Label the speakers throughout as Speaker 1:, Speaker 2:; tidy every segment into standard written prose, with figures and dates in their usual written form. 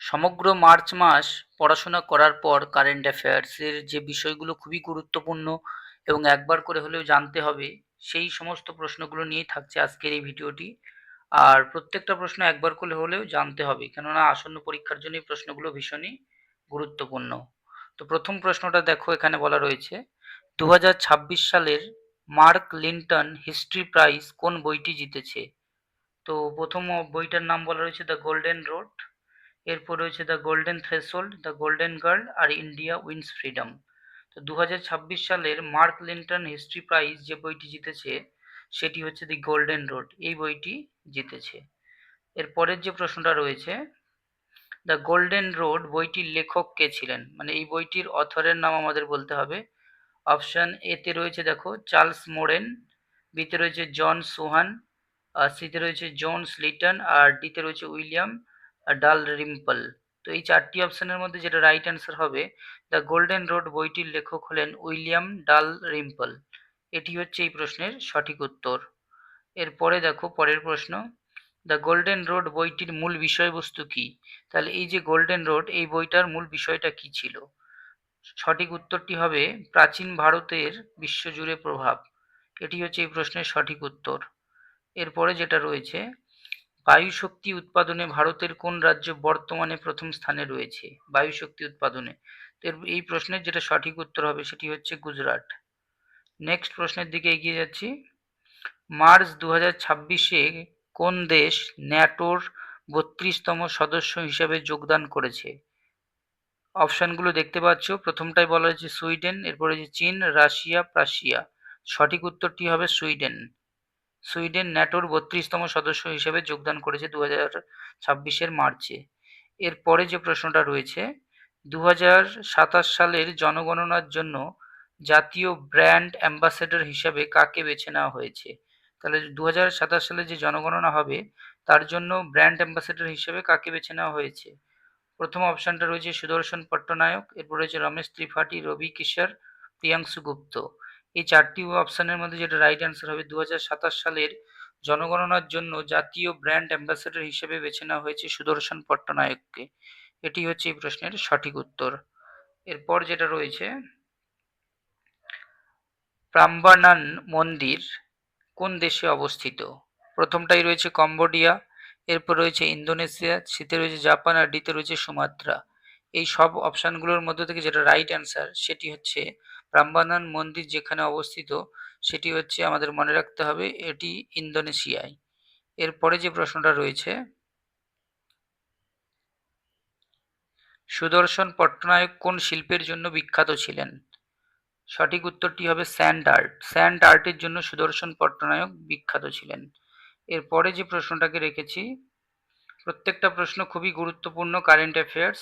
Speaker 1: সমগ্র মার্চ মাস পড়াশোনা করার পর কারেন্ট অ্যাফেয়ার্সের যে বিষয়গুলো খুবই গুরুত্বপূর্ণ এবং একবার করে হলেও জানতে হবে, সেই সমস্ত প্রশ্নগুলো নিয়েই থাকছে আজকের এই ভিডিওটি। আর প্রত্যেকটা প্রশ্ন একবার করে হলেও জানতে হবে, কেননা আসন্ন পরীক্ষার জন্য এই প্রশ্নগুলো ভীষণই গুরুত্বপূর্ণ। তো প্রথম প্রশ্নটা দেখো, এখানে বলা রয়েছে 2026 সালের মার্ক লিন্টন হিস্ট্রি প্রাইজ কোন বইটি জিতেছে? তো প্রথম বইটার নাম বলা রয়েছে দ্য গোল্ডেন রোড, এরপর রয়েছে the golden threshold, the golden girl আর ইন্ডিয়া উইন্স ফ্রিডম। তো 2026 সালের মার্ক লিন্টন হিস্ট্রি প্রাইজ যে বইটি জিতেছে সেটি হচ্ছে দি গোল্ডেন রোড, এই বইটি জিতেছে। এরপরের যে প্রশ্নটা রয়েছে, দ্য গোল্ডেন রোড বইটির লেখক কে ছিলেন, মানে এই বইটির অথরের নাম আমাদের বলতে হবে। অপশান এতে রয়েছে দেখো চার্লস মোরেন, বিতে রয়েছে জন সুহান, আর সিতে রয়েছে জোন্স লিটন, আর ডিতে রয়েছে উইলিয়াম ডাল রিম্পল। তো এই চারটি অপশানের মধ্যে যেটা রাইট অ্যান্সার হবে, দ্য গোল্ডেন রোড বইটির লেখক হলেন উইলিয়াম ডাল রিম্পল। এটি হচ্ছে এই প্রশ্নের সঠিক উত্তর। এরপরে দেখো পরের প্রশ্ন, দ্য গোল্ডেন রোড বইটির মূল বিষয়বস্তু কি? তাহলে এই যে গোল্ডেন রোড, এই বইটার মূল বিষয়টা কি ছিল? সঠিক উত্তরটি হবে প্রাচীন ভারতের বিশ্বজুড়ে প্রভাব। এটি হচ্ছে এই প্রশ্নের সঠিক উত্তর। এরপরে যেটা রয়েছে, বায়ু শক্তি উৎপাদনে ভারতের কোন রাজ্য বর্তমানে প্রথম স্থানে রয়েছে বায়ু শক্তি উৎপাদনে? তো এই প্রশ্নের যেটা সঠিক উত্তর হবে সেটি হচ্ছে গুজরাট। নেক্সট প্রশ্নের দিকে এগিয়ে যাচ্ছি। মার্চ 2026-এ কোন দেশ ন্যাটোর 32তম সদস্য হিসেবে যোগদান করেছে? অপশানগুলো দেখতে পাচ্ছ, প্রথমটাই বলা হয়েছে সুইডেন, এরপরে হচ্ছে চীন, রাশিয়া, প্রাশিয়া। সঠিক উত্তরটি হবে সুইডেন। সুইডেন ন্যাটোর 32তম সদস্য হিসেবে যোগদান করেছে 2026-এর মার্চে। এরপরে যে প্রশ্নটা রয়েছে, 2027 সালের জনগণনার জন্য জাতীয় ব্র্যান্ড অ্যাম্বাসেডর হিসাবে কাকে বেছে নেওয়া হয়েছে? তাহলে 2027 সালে যে জনগণনা হবে তার জন্য ব্র্যান্ড অ্যাম্বাসেডর হিসেবে কাকে বেছে নেওয়া হয়েছে? প্রথম অপশানটা রয়েছে সুদর্শন পট্টনায়ক, এরপর রয়েছে রমেশ ত্রিপাঠী, রবি কিশোর, প্রিয়াংশু গুপ্ত। এই চারটি অপশানের মধ্যে যেটা রাইট অ্যান্সার হবে, 2027 সালের জনগণনার জন্য জাতীয় ব্র্যান্ড অ্যাম্বাসেডর হিসেবে বেছে নেওয়া হয়েছে সুদর্শন পট্টনায়ককে। এটি হচ্ছে এই প্রশ্নের সঠিক উত্তর। এরপর যেটা রয়েছে, প্রাম্বানান মন্দির কোন দেশে অবস্থিত? প্রথমটাই রয়েছে কম্বোডিয়া, এরপর রয়েছে ইন্দোনেশিয়া, সিতে রয়েছে জাপান আর ডিতে রয়েছে সুমাত্রা। এই সব অপশানগুলোর মধ্যে থেকে যেটা রাইট অ্যান্সার সেটি হচ্ছে প্রাম্বানান মন্দির যেখানে অবস্থিত সেটি হচ্ছে, আমাদের মনে রাখতে হবে, এটি ইন্দোনেশিয়ায়। এরপরে যে প্রশ্নটা রয়েছে, সুদর্শন পট্টনায়ক কোন শিল্পের জন্য বিখ্যাত ছিলেন? সঠিক উত্তরটি হবে স্যান্ড আর্ট। স্যান্ড আর্টের জন্য সুদর্শন পট্টনায়ক বিখ্যাত ছিলেন। এরপরে যে প্রশ্নটাকে রেখেছি, প্রত্যেকটা প্রশ্ন খুবই গুরুত্বপূর্ণ কারেন্ট অ্যাফেয়ার্স।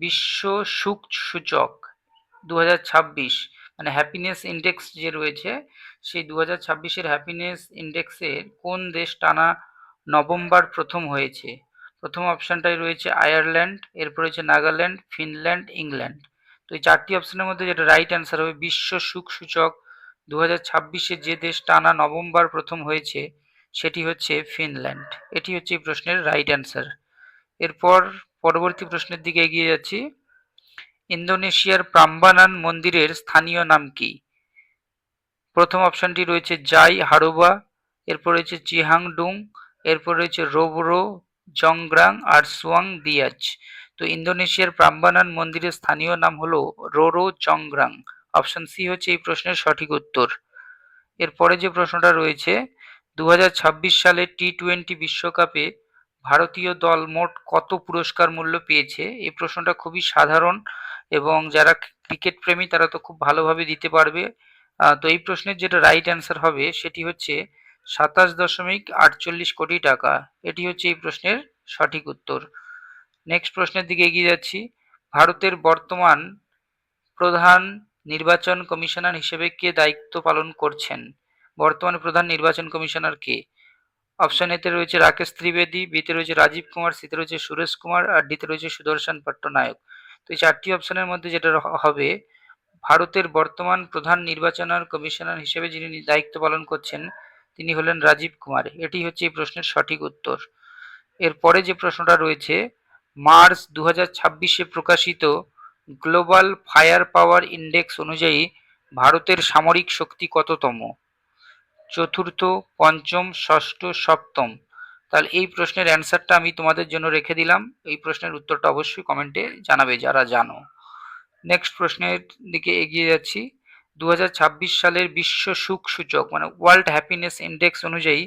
Speaker 1: বিশ্ব সুখ সূচক 2026, মানে হ্যাপিনেস ইন্ডেক্স যে রয়েছে, সেই 2026-এর হ্যাপিনেস ইন্ডেক্সে কোন দেশ টানা নভেম্বর প্রথম হয়েছে? প্রথম অপশানটাই রয়েছে আয়ারল্যান্ড, এরপর রয়েছে নাগাল্যান্ড, ফিনল্যান্ড, ইংল্যান্ড। তো এই চারটি অপশানের মধ্যে যেটা রাইট অ্যান্সার হবে, বিশ্ব সুখ সূচক 2026-এ যে দেশ টানা নভেম্বর প্রথম হয়েছে সেটি হচ্ছে ফিনল্যান্ড। এটি হচ্ছে এই প্রশ্নের রাইট অ্যান্সার। এরপর পরবর্তী প্রশ্নের দিকে এগিয়ে যাচ্ছি। ইন্দোনেশিয়ার প্রাম্বানান মন্দিরের স্থানীয় নাম কি? প্রথম অপশানটি রয়েছে জাই হারুবা, এরপর রয়েছে চিহাংডুং, এরপর রয়েছে রোবরো জংগ্রাং আর সুয়াং দিয়াচ। তো ইন্দোনেশিয়ার প্রাম্বানান মন্দিরের স্থানীয় নাম হলো রোরো জংগ্রাং। অপশান সি হচ্ছে এই প্রশ্নের সঠিক উত্তর। এরপরে যে প্রশ্নটা রয়েছে, 2026 সালে টি-20 বিশ্বকাপে ভারতীয় দল মোট কত পুরস্কার মূল্য পেয়েছে? এই প্রশ্নটা খুবই সাধারণ এবং যারা ক্রিকেট প্রেমী তারা তো খুব ভালোভাবে দিতে পারবে। তো এই প্রশ্নের যেটা রাইট অ্যান্সার হবে সেটি হচ্ছে 27.48 কোটি টাকা। এটি হচ্ছে এই প্রশ্নের সঠিক উত্তর। নেক্সট প্রশ্নের দিকে এগিয়ে যাচ্ছি। ভারতের বর্তমান প্রধান নির্বাচন কমিশনার হিসেবে কে দায়িত্ব পালন করছেন? বর্তমানে প্রধান নির্বাচন কমিশনার কে? অপশন এতে রয়েছে রাকেশ ত্রিবেদী, বিতে রয়েছে রাজীব কুমার, সিতে রয়েছে সুরেশ কুমার আর ডিতে রয়েছে সুদর্শন পট্টনায়ক। তো এই চারটি অপশনের মধ্যে যেটা হবে, ভারতের বর্তমান প্রধান নির্বাচন কমিশনার হিসেবে যিনি দায়িত্ব পালন করছেন তিনি হলেন রাজীব কুমার। এটি হচ্ছে এই প্রশ্নের সঠিক উত্তর। এরপরে যে প্রশ্নটা রয়েছে, মার্চ 2026-এ প্রকাশিত গ্লোবাল ফায়ার পাওয়ার ইন্ডেক্স অনুযায়ী ভারতের সামরিক শক্তি কততম? চতুর্থ, পঞ্চম, ষষ্ঠ, সপ্তম? তাহলে এই প্রশ্নের অ্যান্সারটা আমি তোমাদের জন্য রেখে দিলাম। এই প্রশ্নের উত্তরটা অবশ্যই কমেন্টে জানাবে যারা জানো। নেক্সট প্রশ্নের দিকে এগিয়ে যাচ্ছি। 2026 সালের বিশ্ব সুখ সূচক মানে ওয়ার্ল্ড হ্যাপিনেস ইন্ডেক্স অনুযায়ী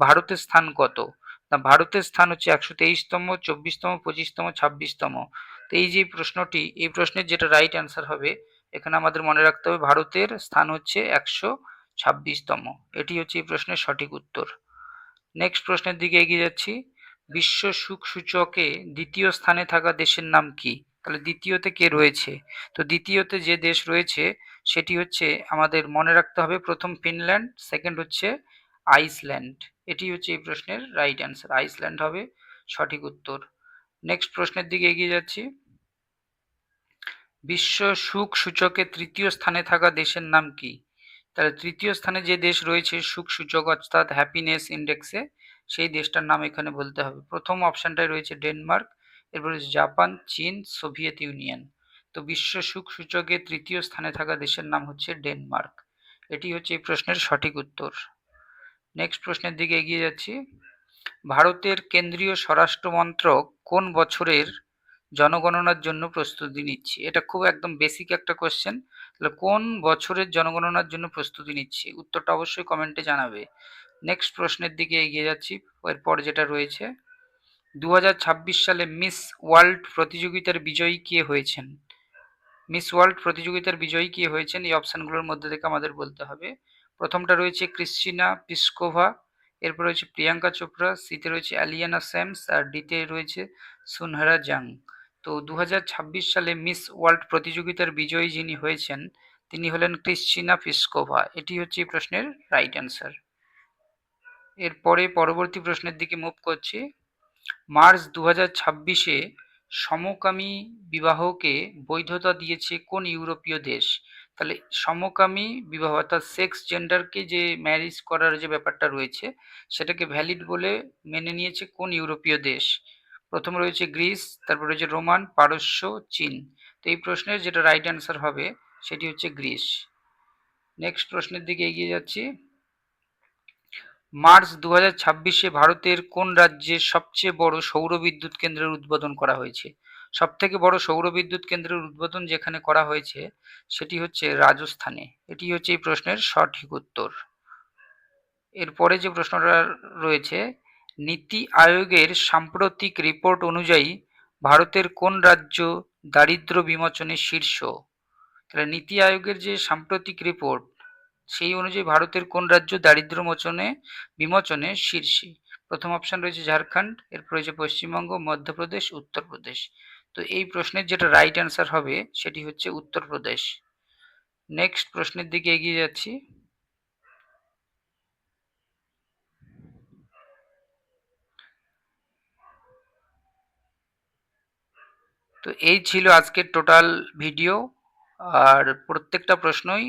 Speaker 1: ভারতের স্থান কত? না, ভারতের স্থান হচ্ছে 123তম, 24তম, 25তম, 26তম। তো এই যে প্রশ্নটি, এই প্রশ্নের যেটা রাইট অ্যান্সার হবে, এখানে আমাদের মনে রাখতে হবে ভারতের স্থান হচ্ছে 126তম। এটি হচ্ছে এই প্রশ্নের সঠিক উত্তর। নেক্সট প্রশ্নের দিকে এগিয়ে যাচ্ছি। বিশ্ব সুখ সূচকে দ্বিতীয় স্থানে থাকা দেশের নাম কি? তাহলে দ্বিতীয়তে কে রয়েছে? তো দ্বিতীয়তে যে দেশ রয়েছে সেটি হচ্ছে, আমাদের মনে রাখতে হবে, প্রথম ফিনল্যান্ড, সেকেন্ড হচ্ছে আইসল্যান্ড। এটি হচ্ছে এই প্রশ্নের রাইট অ্যান্সার, আইসল্যান্ড হবে সঠিক উত্তর। নেক্সট প্রশ্নের দিকে এগিয়ে যাচ্ছি। বিশ্ব সুখ সূচকে তৃতীয় স্থানে থাকা দেশের নাম কি? তাহলে তৃতীয় স্থানে যে দেশ রয়েছে সুখ সূচক অর্থাৎ হ্যাপিনেস ইন্ডেক্সে, সেই দেশটার নাম এখানে বলতে হবে। প্রথম অপশানটায় রয়েছে ডেনমার্ক, এরপর রয়েছে জাপান, চীন, সোভিয়েত ইউনিয়ন। তো বিশ্ব সুখ সূচকে তৃতীয় স্থানে থাকা দেশের নাম হচ্ছে ডেনমার্ক। এটি হচ্ছে এই প্রশ্নের সঠিক উত্তর। নেক্সট প্রশ্নের দিকে এগিয়ে যাচ্ছি। ভারতের কেন্দ্রীয় স্বরাষ্ট্র মন্ত্রক কোন বছরের জনগণনার জন্য প্রস্তুতি নিচ্ছে? এটা খুব একদম বেসিক একটা কোশ্চেন। তাহলে কোন বছরের জনগণনার জন্য প্রস্তুতি নিচ্ছে? উত্তরটা অবশ্যই কমেন্টে জানাবে। নেক্সট প্রশ্নের দিকে এগিয়ে যাচ্ছি। এরপর যেটা রয়েছে, 2026 সালে মিস ওয়ার্ল্ড প্রতিযোগিতার বিজয়ী কে হয়েছেন? মিস ওয়ার্ল্ড প্রতিযোগিতার বিজয়ী কে হয়েছেন এই অপশানগুলোর মধ্যে থেকে আমাদের বলতে হবে। প্রথমটা রয়েছে ক্রিস্টিনা পিসকোভা, এরপর রয়েছে প্রিয়াঙ্কা চোপড়া, সিতে রয়েছে অ্যালিয়ানা স্যামস, আর ডিতে রয়েছে সুনহারা জাং। তো 2026 সালে মিস ওয়ার্ল্ড প্রতিযোগিতার বিজয়ী যিনি হয়েছেন তিনি হলেন ক্রিস্টিনা পিসকোভা। এটি হচ্ছে এই প্রশ্নের রাইট অ্যান্সার। এরপরে পরবর্তী প্রশ্নের দিকে মুভ করছি। মার্চ 2026-এ সমকামী বিবাহকে বৈধতা দিয়েছে কোন ইউরোপীয় দেশ? তাহলে সমকামী বিবাহ অর্থাৎ সেক্স জেন্ডারকে যে ম্যারেজ করার যে ব্যাপারটা রয়েছে সেটাকে ভ্যালিড বলে মেনে নিয়েছে কোন ইউরোপীয় দেশ? প্রথম রয়েছে গ্রিস, তারপর রয়েছে রোমান, পারস্য, চীন। তো এই প্রশ্নের যেটা রাইট অ্যান্সার হবে সেটি হচ্ছে গ্রিস। নেক্সট প্রশ্নের দিকে এগিয়ে যাচ্ছি। মার্চ 2026-এ ভারতের কোন রাজ্যে সবচেয়ে বড় সৌর বিদ্যুৎ কেন্দ্রের উদ্বোধন করা হয়েছে? সবথেকে বড় সৌর বিদ্যুৎ কেন্দ্রের উদ্বোধন যেখানে করা হয়েছে সেটি হচ্ছে রাজস্থানে। এটি হচ্ছে এই প্রশ্নের সঠিক উত্তর। এরপরে যে প্রশ্নটা রয়েছে, নীতি আয়োগের সাম্প্রতিক রিপোর্ট অনুযায়ী ভারতের কোন রাজ্য দারিদ্র্য বিমোচনে শীর্ষ? তাহলে নীতি আয়োগের যে সাম্প্রতিক রিপোর্ট সেই অনুযায়ী ভারতের কোন রাজ্য দারিদ্র্য বিমোচনে শীর্ষে? প্রথম অপশন রয়েছে ঝাড়খণ্ড, এরপর রয়েছে পশ্চিমবঙ্গ, মধ্যপ্রদেশ, উত্তরপ্রদেশ। তো এই প্রশ্নের যেটা রাইট অ্যান্সার হবে সেটি হচ্ছে উত্তরপ্রদেশ। নেক্সট প্রশ্নের দিকে এগিয়ে যাচ্ছি। তো এই ছিল আজকের টোটাল ভিডিও, আর প্রত্যেকটা প্রশ্নই